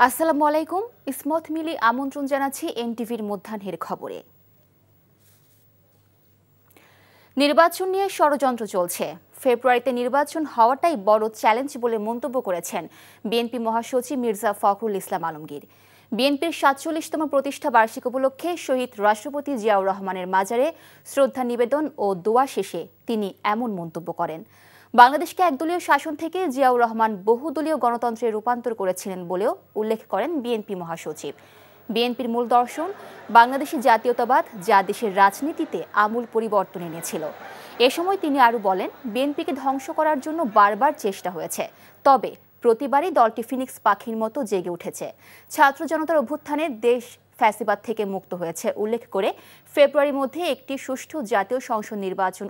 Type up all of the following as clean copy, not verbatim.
আসসালামু আলাইকুম। ইসমত মিলি আমন্ত্রণ জানাচ্ছি এনটিভির মধ্যাহ্নের খবরে। নির্বাচন নিয়ে ষড়যন্ত্র চলছে। ফেব্রুয়ারিতে নির্বাচন হওয়াটাই বড় চ্যালেঞ্জ বলে মন্তব্য করেছেন বিএনপি মহাসচিব মির্জা ফখরুল ইসলাম আলমগীর। বিএনপির ৪৭তম প্রতিষ্ঠা বার্ষিক উপলক্ষে শহীদ রাষ্ট্রপতি জিয়াউর রহমানের মাজারে শ্রদ্ধা নিবেদন ও দোয়া শেষে তিনি এমন মন্তব্য করেন। বাংলাদেশকে একদলীয় শাসন থেকে জিয়াউর রহমান বহুদলীয় গণতন্ত্রে রূপান্তর করেছিলেন বলেও উল্লেখ করেন বিএনপি মহাসচিব। বিএনপির মূল দর্শন বাংলাদেশি জাতীয়তাবাদ, যা দেশের রাজনীতিতে আমূল পরিবর্তন এনেছিল। এ সময় তিনি আরও বলেন, বিএনপিকে ধ্বংস করার জন্য বারবার চেষ্টা হয়েছে, তবে প্রতিবারই দলটি ফিনিক্স পাখির মতো জেগে উঠেছে। ছাত্র জনতার অভ্যুত্থানে দেশ ফ্যাসিবাদ থেকে মুক্ত হয়েছে উল্লেখ করে ফেব্রুয়ারির মধ্যে একটি সুষ্ঠু জাতীয় সংসদ নির্বাচন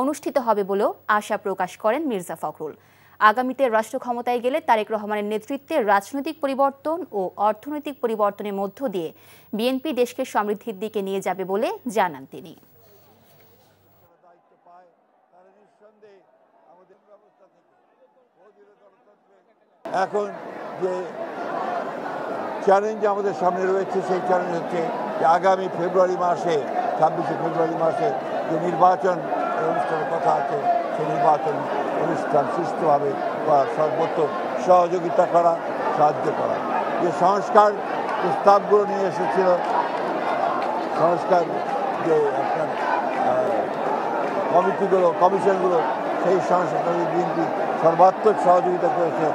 অনুষ্ঠিত হবে বলেও আশা প্রকাশ করেন মির্জা ফখরুল। আগামীতে রাষ্ট্র ক্ষমতায় গেলে তারেক রহমানের নেতৃত্বে রাজনৈতিক পরিবর্তন ও অর্থনৈতিক পরিবর্তনের মধ্য দিয়ে বিএনপি দেশকে সমৃদ্ধির দিকে নিয়ে যাবে বলে জানান তিনি। এখন যে চ্যালেঞ্জ আমাদের সামনে রয়েছে, সেই চ্যালেঞ্জ হচ্ছে যে আগামী ফেব্রুয়ারি মাসে, 26শে ফেব্রুয়ারি মাসে যে নির্বাচন অনুষ্ঠানের কথা আছে, সেই নির্বাচন অনুষ্ঠান সুষ্ঠুভাবে বা সর্বোচ্চ সহযোগিতা করা, সাহায্য করা। যে সংস্কার প্রস্তাবগুলো নিয়ে এসেছিল, সংস্কার যে আপনার কমিশনগুলো, সেই সংস্কার বিএনপি সর্বাত্মক সহযোগিতা করেছে।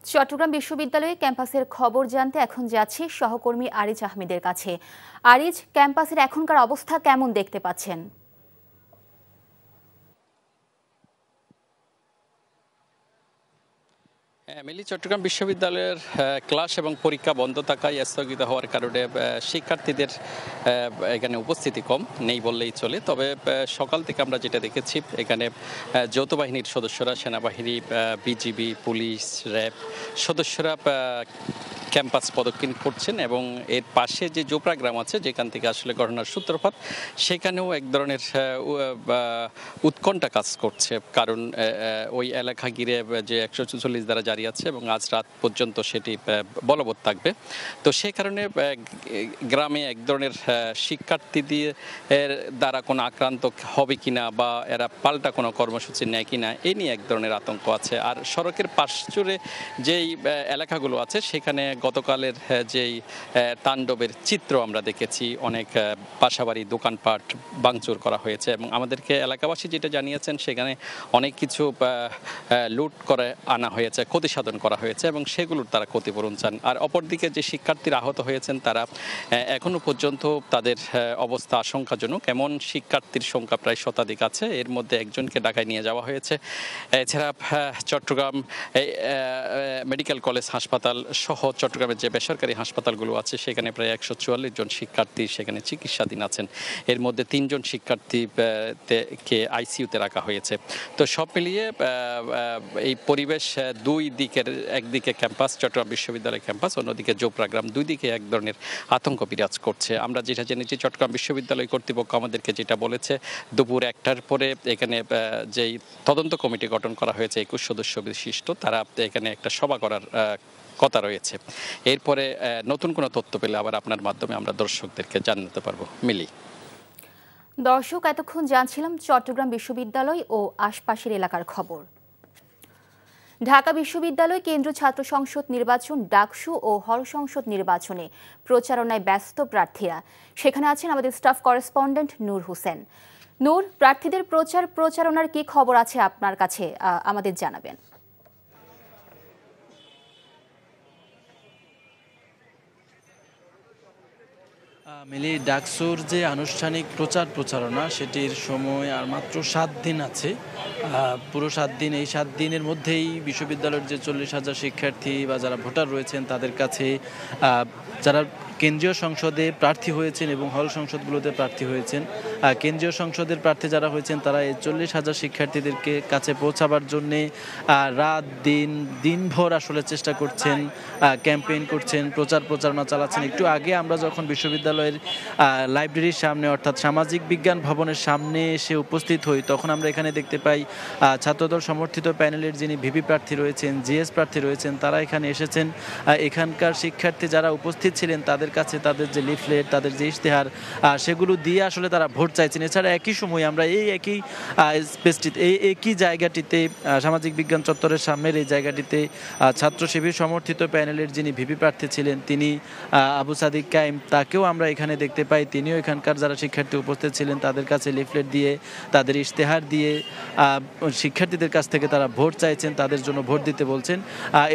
চট্টগ্রাম বিশ্ববিদ্যালয়ে ক্যাম্পাসের খবর জানতে এখন যাচ্ছি সহকর্মী আরিজ আহমেদের কাছে। আরিজ, ক্যাম্পাসের এখনকার অবস্থা কেমন দেখতে পাচ্ছেন? মিলি, চট্টগ্রাম বিশ্ববিদ্যালয়ের ক্লাস এবং পরীক্ষা বন্ধ থাকায় স্থগিত হওয়ার কারণে শিক্ষার্থীদের এখানে উপস্থিতি কম নেই বললেই চলে। তবে সকাল থেকে আমরা যেটা দেখেছি, এখানে যৌথ বাহিনীর সদস্যরা, সেনাবাহিনী, বিজিবি, পুলিশ, র্যাব সদস্যরা ক্যাম্পাস প্রদক্ষিণ করছেন এবং এর পাশে যে জোপড়া গ্রাম আছে, যেখান থেকে আসলে ঘটনার সূত্রপাত, সেখানেও এক ধরনের উৎকণ্ঠা কাজ করছে। কারণ ওই এলাকা ঘিরে যে ১৪৪ দ্বারা জারি আছে এবং আজ রাত পর্যন্ত সেটি বলবৎ থাকবে। তো সেই কারণে গ্রামে এক ধরনের শিক্ষার্থীদের দ্বারা কোনো আক্রান্ত হবে কিনা বা এরা পাল্টা কোনো কর্মসূচি নেয় কিনা, এই নিয়ে এক ধরনের আতঙ্ক আছে। আর সড়কের পাশ জুড়ে যেই এলাকাগুলো আছে, সেখানে গতকালের যেই তাণ্ডবের চিত্র আমরা দেখেছি, অনেক বাসাবাড়ি, দোকানপাট ভাঙচুর করা হয়েছে এবং আমাদেরকে এলাকাবাসী যেটা জানিয়েছেন, সেখানে অনেক কিছু লুট করে আনা হয়েছে, ক্ষতি সাধন করা হয়েছে এবং সেগুলোর তারা ক্ষতিপূরণ চান। আর অপরদিকে যে শিক্ষার্থীরা আহত হয়েছেন, তারা এখনো পর্যন্ত তাদের অবস্থা আশঙ্কাজনক। এমন শিক্ষার্থীর সংখ্যা প্রায় শতাধিক আছে, এর মধ্যে একজনকে ঢাকায় নিয়ে যাওয়া হয়েছে। এছাড়া চট্টগ্রাম মেডিকেল কলেজ হাসপাতাল সহ চট্টগ্রামের যে বেসরকারি হাসপাতালগুলো আছে, সেখানে প্রায় ১৪৪ জন শিক্ষার্থী সেখানে চিকিৎসাধীন আছেন। এর মধ্যে ৩ জন শিক্ষার্থীকে আইসিইউতে রাখা হয়েছে। তো সব মিলিয়ে এই পরিবেশ দুই দিকের, একদিকে ক্যাম্পাস, চট্টগ্রাম বিশ্ববিদ্যালয় ক্যাম্পাস, অন্যদিকে জোপড়া গ্রাম, দুই দিকে এক ধরনের আতঙ্ক বিরাজ করছে। আমরা যেটা জেনেছি, চট্টগ্রাম বিশ্ববিদ্যালয় কর্তৃপক্ষ আমাদেরকে যেটা বলেছে, দুপুর ১টার পরে এখানে যেই তদন্ত কমিটি গঠন করা হয়েছে ২১ সদস্য বিশিষ্ট, তারা এখানে একটা সভা করার কথা রয়েছে। এরপরে নতুন কোনো তথ্য পেলে আবার আপনার মাধ্যমে আমরা দর্শকদেরকে জানাতে পারবো। মিলি। দর্শক, এতক্ষণ জানছিলাম চট্টগ্রাম বিশ্ববিদ্যালয় ও আশপাশের এলাকার খবর। ঢাকা বিশ্ববিদ্যালয় কেন্দ্রীয় ছাত্র সংসদ নির্বাচন, ডাকসু ও হল সংসদ নির্বাচনে প্রচারণায় ব্যস্ত প্রার্থীরা। সেখানে আছেন আমাদের স্টাফ করেসপন্ডেন্ট নূর হোসেন। নূর, প্রার্থীদের প্রচারণার কি খবর আছে আপনার কাছে, আমাদের জানাবেন। মিলি, ডাকসুর যে আনুষ্ঠানিক প্রচারণা, সেটির সময় আর মাত্র 7 দিন আছে। পুরো 7 দিন, এই 7 দিনের মধ্যেই বিশ্ববিদ্যালয়ের যে 40,000 শিক্ষার্থী বা যারা ভোটার রয়েছেন, তাদের কাছে যারা কেন্দ্রীয় সংসদে প্রার্থী হয়েছেন এবং হল সংসদগুলোতে প্রার্থী হয়েছেন। কেন্দ্রীয় সংসদের প্রার্থী যারা হয়েছেন তারা এই 40,000 শিক্ষার্থীদেরকে কাছে পৌঁছাবার জন্যে রাত দিনভর আসলে চেষ্টা করছেন, ক্যাম্পেইন করছেন, প্রচারণা চালাচ্ছেন। একটু আগে আমরা যখন বিশ্ববিদ্যালয়ের লাইব্রেরির সামনে অর্থাৎ সামাজিক বিজ্ঞান ভবনের সামনে এসে উপস্থিত হই, তখন আমরা এখানে দেখতে পাই ছাত্রদল সমর্থিত প্যানেলের যিনি ভিপি প্রার্থী রয়েছেন, জিএস প্রার্থী রয়েছেন, তারা এখানে এসেছেন। এখানকার শিক্ষার্থী যারা উপস্থিত ছিলেন তাদের কাছে তাদের যে লিফলেট, তাদের যে ইশতেহার, সেগুলো দিয়ে আসলে তারা ভোট চাইছেন। এছাড়া একই সময় আমরা এই একই স্পেসটিতে একই জায়গাটিতে সামাজিক বিজ্ঞান চত্বরের সামনের এই জায়গাটিতে ছাত্র শিবির সমর্থিত প্যানেলের যিনি ভিপি প্রার্থী ছিলেন তিনি আবু সাদিক কায়েম, তাকেও আমরা এখানে দেখতে পাই। তিনিও এখানকার যারা শিক্ষার্থী উপস্থিত ছিলেন তাদের কাছে লিফলেট দিয়ে, তাদের ইশতেহার দিয়ে শিক্ষার্থীদের কাছ থেকে তারা ভোট চাইছেন, তাদের জন্য ভোট দিতে বলছেন।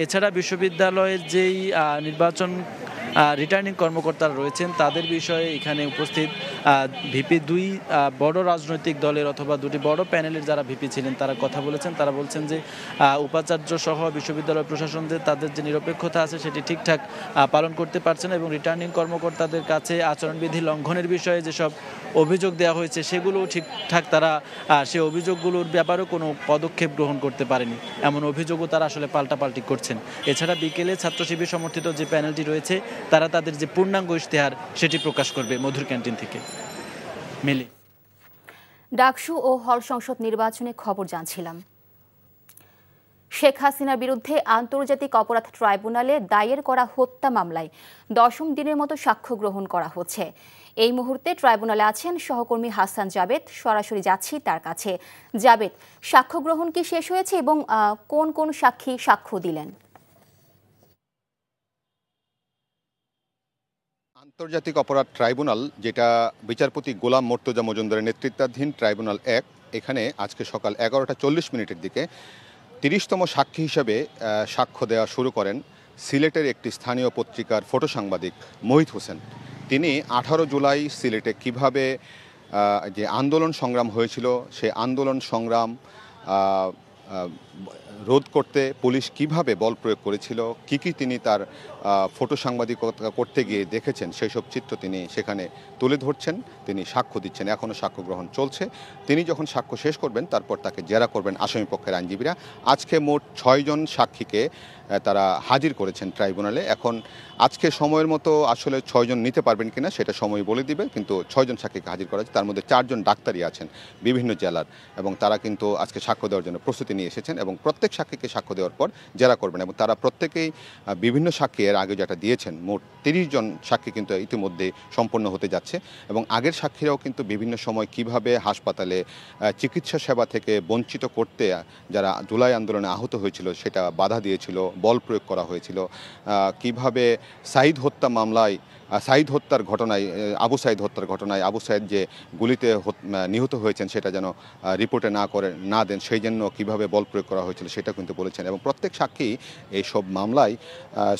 এছাড়া বিশ্ববিদ্যালয়ের যেই নির্বাচন রিটার্নিং কর্মকর্তারা রয়েছেন তাদের বিষয়ে এখানে উপস্থিত ভিপি দুই বড় রাজনৈতিক দলের অথবা দুটি বড় প্যানেলের যারা ভিপি ছিলেন তারা কথা বলেছেন। তারা বলছেন যে উপাচার্য সহ বিশ্ববিদ্যালয় প্রশাসনদের তাদের যে নিরপেক্ষতা আছে সেটি ঠিকঠাক পালন করতে পারছেন এবং রিটার্নিং কর্মকর্তাদের কাছে আচরণবিধি লঙ্ঘনের বিষয়ে যেসব অভিযোগ দেওয়া হয়েছে সেগুলো ঠিকঠাক তারা সে অভিযোগগুলোর ব্যাপারেও কোনো পদক্ষেপ গ্রহণ করতে পারেনি, এমন অভিযোগও তারা আসলে পাল্টাপাল্টি করছেন। এছাড়া বিকেলে ছাত্র শিবির সমর্থিত যে প্যানেলটি রয়েছে তারা তাদের যে পূর্ণাঙ্গ ইশতেহার সেটি প্রকাশ করবে মধুর ক্যান্টিন থেকে। মিলি, ডাকসু ও হল সংসদ নির্বাচনে খবর জানছিলাম। শেখ হাসিনার বিরুদ্ধে আন্তর্জাতিক অপরাধ ট্রাইব্যুনালে দায়ের করা হত্যা মামলায় 10ম দিনের মতো সাক্ষ্য গ্রহণ করা হচ্ছে। এই মুহূর্তে ট্রাইব্যুনালে আছেন সহকর্মী হাসান জাবেদ, সরাসরি যাচ্ছি তার কাছে। জাবেদ, সাক্ষ্য গ্রহণ কি শেষ হয়েছে এবং কোন কোন সাক্ষী সাক্ষ্য দিলেন? আন্তর্জাতিক অপরাধ ট্রাইব্যুনাল, যেটা বিচারপতি গোলাম মর্তুজা মজুমদারের নেতৃত্বাধীন ট্রাইব্যুনাল 1, এখানে আজকে সকাল 11:40 থেকে 30তম সাক্ষী হিসেবে সাক্ষ্য দেওয়া শুরু করেন সিলেটের একটি স্থানীয় পত্রিকার ফটো সাংবাদিক মহিত হোসেন। তিনি 18 জুলাই সিলেটে কিভাবে যে আন্দোলন সংগ্রাম হয়েছিল, সেই আন্দোলন সংগ্রাম রোধ করতে পুলিশ কিভাবে বল প্রয়োগ করেছিল, কি তিনি তার ফটো সাংবাদিকতা করতে গিয়ে দেখেছেন, সেই সব চিত্র তিনি সেখানে তুলে ধরছেন। তিনি সাক্ষ্য দিচ্ছেন, এখনও সাক্ষ্য গ্রহণ চলছে। তিনি যখন সাক্ষ্য শেষ করবেন তারপর তাকে জেরা করবেন আসামি পক্ষের আইনজীবীরা। আজকে মোট 6 জন সাক্ষীকে তারা হাজির করেছেন ট্রাইব্যুনালে। এখন আজকে সময়ের মতো আসলে 6 জন নিতে পারবেন কিনা সেটা সময় বলে দিবে, কিন্তু 6 জন সাক্ষীকে হাজির করা হয়েছে। তার মধ্যে 4 জন ডাক্তারই আছেন বিভিন্ন জেলার, এবং তারা কিন্তু আজকে সাক্ষ্য দেওয়ার জন্য প্রস্তুতি নিয়ে এসেছেন এবং প্রত্যেক সাক্ষীকে সাক্ষ্য দেওয়ার পর জেরা করবেন। এবং তারা প্রত্যেকেই বিভিন্ন সাক্ষী এর আগে যেটা দিয়েছেন, মোট 30 জন সাক্ষী কিন্তু ইতিমধ্যে সম্পন্ন হতে যাচ্ছে। এবং আগের সাক্ষীরাও কিন্তু বিভিন্ন সময় কিভাবে হাসপাতালে চিকিৎসা সেবা থেকে বঞ্চিত করতে যারা জুলাই আন্দোলনে আহত হয়েছিল সেটা বাধা দিয়েছিল, বল প্রয়োগ করা হয়েছিল, কিভাবে সাঈদ হত্যা মামলায় সাঈদ হত্যার ঘটনায় আবু সাঈদ হত্যার ঘটনায় আবু সাঈদ যে গুলিতে নিহত হয়েছেন সেটা যেন রিপোর্টে না দেন, সেই জন্য কীভাবে বল প্রয়োগ করা হয়েছিল সেটা কিন্তু বলেছেন। এবং প্রত্যেক সাক্ষী এইসব মামলায়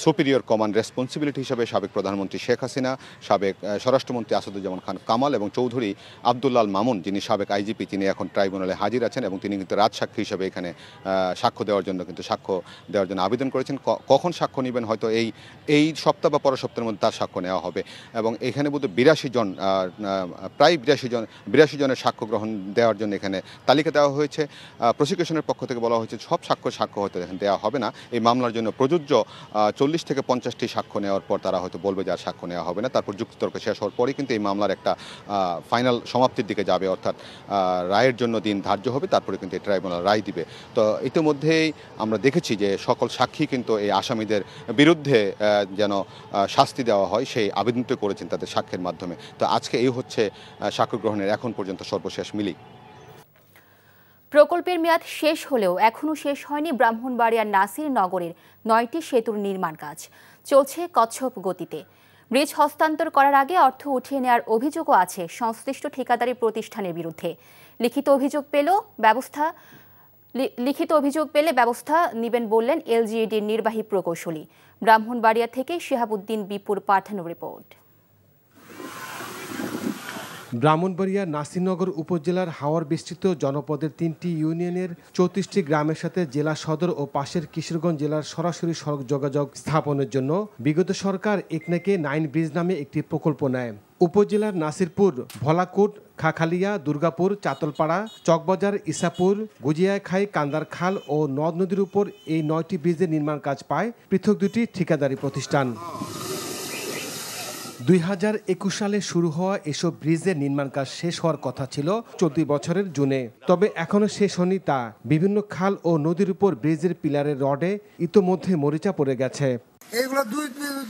সুপিরিয়র কমান্ড রেসপন্সিবিলিটি হিসাবে সাবেক প্রধানমন্ত্রী শেখ হাসিনা, সাবেক স্বরাষ্ট্রমন্ত্রী আসাদুজ্জামান খান কামাল এবং চৌধুরী আবদুল্লাল মামুন, যিনি সাবেক আইজিপি, তিনি এখন ট্রাইব্যুনালে হাজির আছেন এবং তিনি কিন্তু রাজসাক্ষী হিসাবে এখানে সাক্ষ্য দেওয়ার জন্য আবেদন করেছেন। কখন সাক্ষ্য নেবেন হয়তো এই সপ্তাহ বা পরের সপ্তাহের মধ্যে তার সাক্ষ্য নেওয়া হবে। এবং এখানে বোধহয় 82 জনের সাক্ষ্য গ্রহণ দেওয়ার জন্য এখানে তালিকা দেওয়া হয়েছে। প্রসিকিউশনের পক্ষ থেকে বলা হয়েছে সব সাক্ষ্য হয়তো এখানে দেওয়া হবে না। এই মামলার জন্য প্রযোজ্য 40 থেকে 50টি সাক্ষ্য নেওয়ার পর তারা হয়তো বলবে যে আর সাক্ষ্য নেওয়া হবে না। তারপর যুক্তিতর্ক শেষ হওয়ার পরেই কিন্তু এই মামলার একটা ফাইনাল সমাপ্তির দিকে যাবে, অর্থাৎ রায়ের জন্য দিন ধার্য হবে, তারপরে কিন্তু এই ট্রাইব্যুনাল রায় দিবে। তো ইতিমধ্যেই আমরা দেখেছি যে সকল সাক্ষী কিন্তু এই আসামিদের বিরুদ্ধে যেন শাস্তি দেওয়া হয় সেই আবেদনটি করেছেন তাদের সাক্ষ্যের মাধ্যমে। তো আজকে এই হচ্ছে সাক্ষ্য গ্রহণের এখন পর্যন্ত সর্বশেষ মিলি। প্রকল্পের মেয়াদ শেষ হলেও এখনও শেষ হয়নি ব্রাহ্মণবাড়িয়ার নাসির নগরের 9টি সেতুর নির্মাণ কাজ চলছে কচ্ছপ গতিতে। ব্রিজ হস্তান্তর করার আগে অর্থ উঠিয়ে নেওয়ার অভিযোগও আছে সংশ্লিষ্ট ঠিকাদারি প্রতিষ্ঠানের বিরুদ্ধে। লিখিত অভিযোগ পেলে ব্যবস্থা নেবেন বললেন এলজিইডির নির্বাহী প্রকৌশলী। ব্রাহ্মণবাড়িয়া থেকে শিহাবুদ্দিন বিপুর পাঠানো রিপোর্ট। ব্রাহ্মণবাড়িয়া নাসিরনগর উপজেলার হাওর বিস্তৃত জনপদের 3টি ইউনিয়নের 34টি গ্রামের সাথে জেলা সদর ও পাশের কিশোরগঞ্জ জেলার সরাসরি সড়ক যোগাযোগ স্থাপনের জন্য বিগত সরকার একনেকে 9 ব্রিজ নামে একটি প্রকল্প নেয়। উপজেলার নাসিরপুর, ভোলাকুট, খাখালিয়া, দুর্গাপুর, চাতলপাড়া, চকবাজার, ইসাপুর, গুজিয়াখাই, কান্দার খাল ও নদ নদীর উপর এই 9টি ব্রিজের নির্মাণ কাজ পায় পৃথক 2টি ঠিকাদারি প্রতিষ্ঠান। 2021 সালে শুরু হওয়া এসব ব্রিজের নির্মাণ কাজ শেষ হওয়ার কথা ছিল 14 বছরের জুনে, তবে এখনো শেষ হয়নি তা। বিভিন্ন খাল ও নদীর উপর ব্রিজের পিলারের রডে ইতোমধ্যে মরিচা পড়ে গেছে। এইগুলো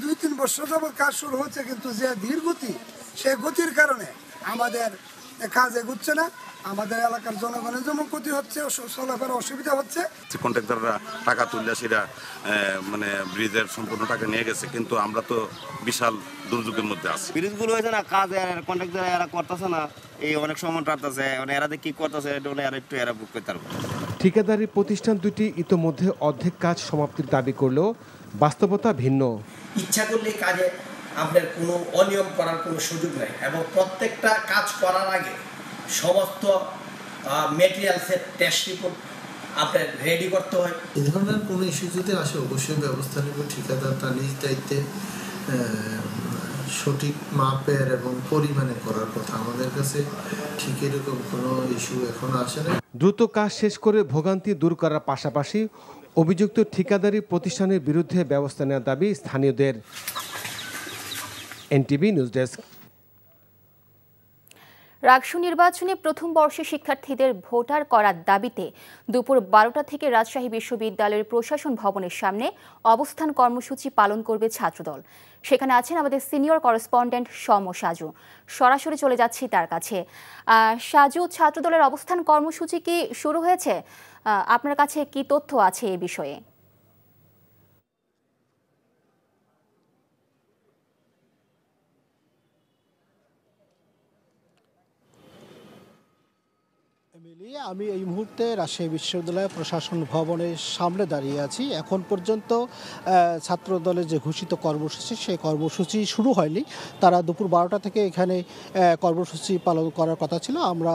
2-3 বছর যাবত কাজ শুরু হচ্ছে, কিন্তু যে ধীর গতি, সেই গতির কারণে আমাদের কাজ এগুচ্ছে না। আমাদের এলাকার জনগণের যেমন ক্ষতি হচ্ছে, চলাফেরা অসুবিধা হচ্ছে। কন্ট্রাক্টররা টাকা তুললে সেটা মানে ব্রিজের সম্পূর্ণ টাকা নিয়ে গেছে, কিন্তু আমরা তো বিশাল দুর্যোগের মধ্যে আছি। ব্রিজগুলো হয়েছে না, কাজ কন্ট্রাক্টর এরা করতেছে না, এই অনেক সময় টাটতেছে, মানে এরা কি করতেছে এরা বুক করতে পারবো। ঠিকাদারি প্রতিষ্ঠান দুটি ইতোমধ্যে অর্ধেক কাজ সমাপ্তির দাবি করলেও বাস্তবতা ভিন্ন। ইচ্ছা করলে কাজে আপনার কোনো অনিয়ম করার কোনো সুযোগ নেই, এবং প্রত্যেকটা কাজ করার আগে সমস্ত মেটেরিয়ালসের টেস্ট রিপোর্ট আপনার রেডি করতে হয়। এই ধরনের কোনো ইস্যু যদি আসে অবশ্যই ব্যবস্থা নেব। ঠিকাদার তার নিজ দায়িত্বে সঠিক মাপের এবং পরিমাণে করার কথা। আমাদের কাছে ঠিক এরকম কোনো ইস্যু এখনো আসে না। দ্রুত কাজ শেষ করে ভোগান্তি দূর করার পাশাপাশি অভিযুক্ত ঠিকাদারি প্রতিষ্ঠানের বিরুদ্ধে ব্যবস্থা নেওয়ার দাবি স্থানীয়দের। NTV news desk. রাকসু নির্বাচনে প্রথম বর্ষের শিক্ষার্থীদের ভোটার করার দাবিতে দুপুর 12টা থেকে রাজশাহী বিশ্ববিদ্যালয়ের প্রশাসন ভবনের সামনে অবস্থান কর্মসূচি পালন করবে ছাত্রদল। সেখানে আছেন আমাদের সিনিয়র করেসপন্ডেন্ট সম সাজু। সরাসরি চলে যাচ্ছি তার কাছে। সাজু, ছাত্রদলের অবস্থান কর্মসূচি কি শুরু হয়েছে? আপনার কাছে কি তথ্য আছে এই বিষয়ে? আমি এই মুহূর্তে রাজশাহী বিশ্ববিদ্যালয় প্রশাসন ভবনের সামনে দাঁড়িয়ে আছি। এখন পর্যন্ত ছাত্রদলের যে ঘোষিত কর্মসূচি, সেই কর্মসূচি শুরু হয়নি। তারা দুপুর 12টা থেকে এখানে কর্মসূচি পালন করার কথা ছিল। আমরা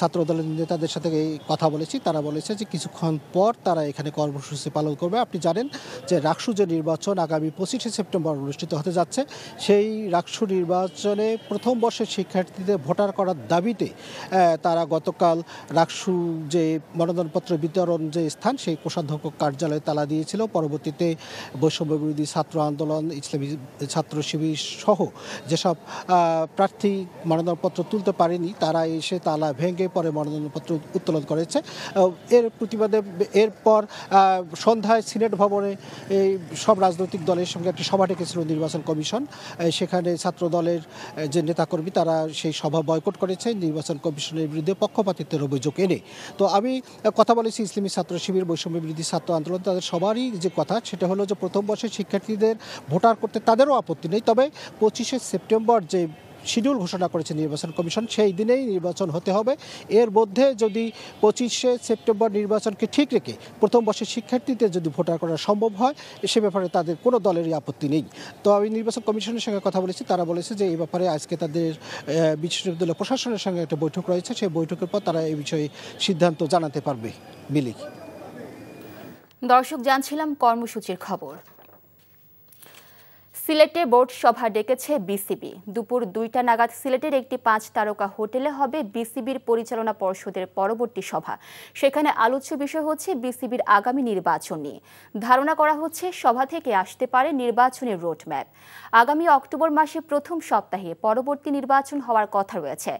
ছাত্রদলের নেতাদের সাথে কথা বলেছি, তারা বলেছে যে কিছুক্ষণ পর তারা এখানে কর্মসূচি পালন করবে। আপনি জানেন যে রাকসু যে নির্বাচন আগামী 25শে সেপ্টেম্বর অনুষ্ঠিত হতে যাচ্ছে, সেই রাকসু নির্বাচনে প্রথম বর্ষের শিক্ষার্থীদের ভোটার করার দাবিতে তারা গতকাল রাকসু যে মনোনয়নপত্র বিতরণ যে স্থান, সেই কোষাধ্যক্ষ কার্যালয়ে তালা দিয়েছিল। পরবর্তীতে বৈষম্য বিরোধী ছাত্র আন্দোলন, ইসলামী ছাত্র শিবির সহ যেসব প্রার্থী মনোনয়নপত্র তুলতে পারেনি, তারা এসে তালা ভেঙে পরে মনোনয়নপত্র উত্তোলন করেছে। এর প্রতিবাদে এরপর সন্ধ্যায় সিনেট ভবনে এই সব রাজনৈতিক দলের সঙ্গে একটি সভা ডেকেছিল নির্বাচন কমিশন। সেখানে ছাত্র দলের যে নেতাকর্মী তারা সেই সভা বয়কট করেছে নির্বাচন কমিশনের বিরুদ্ধে পক্ষপাতিত্বের অভিযোগ এনে। তো আমি কথা বলেছি ইসলামী ছাত্র শিবির, বৈষম্য বিরোধী ছাত্র আন্দোলন, তাদের সবারই যে কথা সেটা হলো যে প্রথম বর্ষের শিক্ষার্থীদের ভোটার করতে তাদেরও আপত্তি নেই, তবে 25শে সেপ্টেম্বর যে শিডিউল ঘোষণা করেছে নির্বাচন কমিশন, সেই দিনেই নির্বাচন হতে হবে। এর মধ্যে যদি 25শে সেপ্টেম্বর নির্বাচনকে ঠিক রেখে প্রথম বর্ষের শিক্ষার্থীদের যদি ভোটার করা সম্ভব হয়, সে ব্যাপারে তাদের কোনো দলেরই আপত্তি নেই। তো আমি নির্বাচন কমিশনের সঙ্গে কথা বলেছি, তারা বলেছে যে এই ব্যাপারে আজকে তাদের বিশ্ববিদ্যালয় প্রশাসনের সঙ্গে একটা বৈঠক রয়েছে, সেই বৈঠকের পর তারা এই বিষয়ে সিদ্ধান্ত জানাতে পারবে। মিলি। দর্শক, জানছিলাম কর্মসূচির খবর। সিলেটে বোর্ড সভা ডেকেছে বিসিবি। দুপুর 2টা নাগাদ সিলেটের একটি 5 তারকা হোটেলে হবে বিসিবির পরিচালনা পর্ষদের পরবর্তী সভা। সেখানে আলোচ্য বিষয় হচ্ছে বিসিবির আগামী নির্বাচন নিয়ে। ধারণা করা হচ্ছে সভা থেকে আসতে পারে নির্বাচনের রোডম্যাপ। আগামী অক্টোবর মাসের প্রথম সপ্তাহে পরবর্তী নির্বাচন হওয়ার কথা রয়েছে।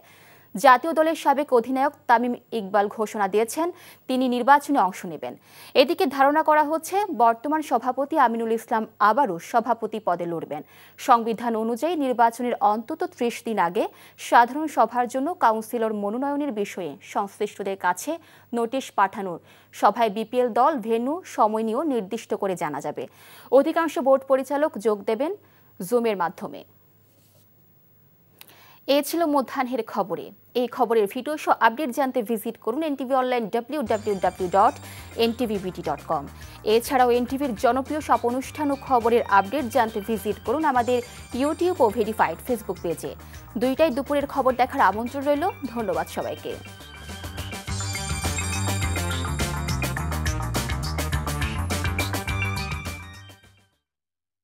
জাতীয় দলের সাবেক অধিনায়ক তামিম ইকবাল ঘোষণা দিয়েছেন তিনি নির্বাচনে অংশ নেবেন। এদিকে ধারণা করা হচ্ছে বর্তমান সভাপতি আমিনুল ইসলাম আবারও সভাপতি পদে লড়বেন। সংবিধান অনুযায়ী নির্বাচনের অন্তত 30 দিন আগে সাধারণ সভার জন্য কাউন্সিলর মনোনয়নের বিষয়ে সংশ্লিষ্টদের কাছে নোটিশ পাঠানোর সভায় বিপিএল দল, ভেন্যু, সময় নিয়েও নির্দিষ্ট করে জানা যাবে। অধিকাংশ বোর্ড পরিচালক যোগ দেবেন জুমের মাধ্যমে। এ ছিল মধ্যাহ্নের খবরে। এই খবরের ভিডিও সহ আপডেট জানতে ভিজিট করুন এনটিভি অনলাইন www.ntv ntvbt.com। এছাড়াও এনটিভির জনপ্রিয় সব অনুষ্ঠান ও খবরের আপডেট জানতে ভিজিট করুন আমাদের ইউটিউব ও ভেরিফাইড ফেসবুক পেজে। দুইটাই দুপুরের খবর দেখার আমন্ত্রণ রইল। ধন্যবাদ সবাইকে।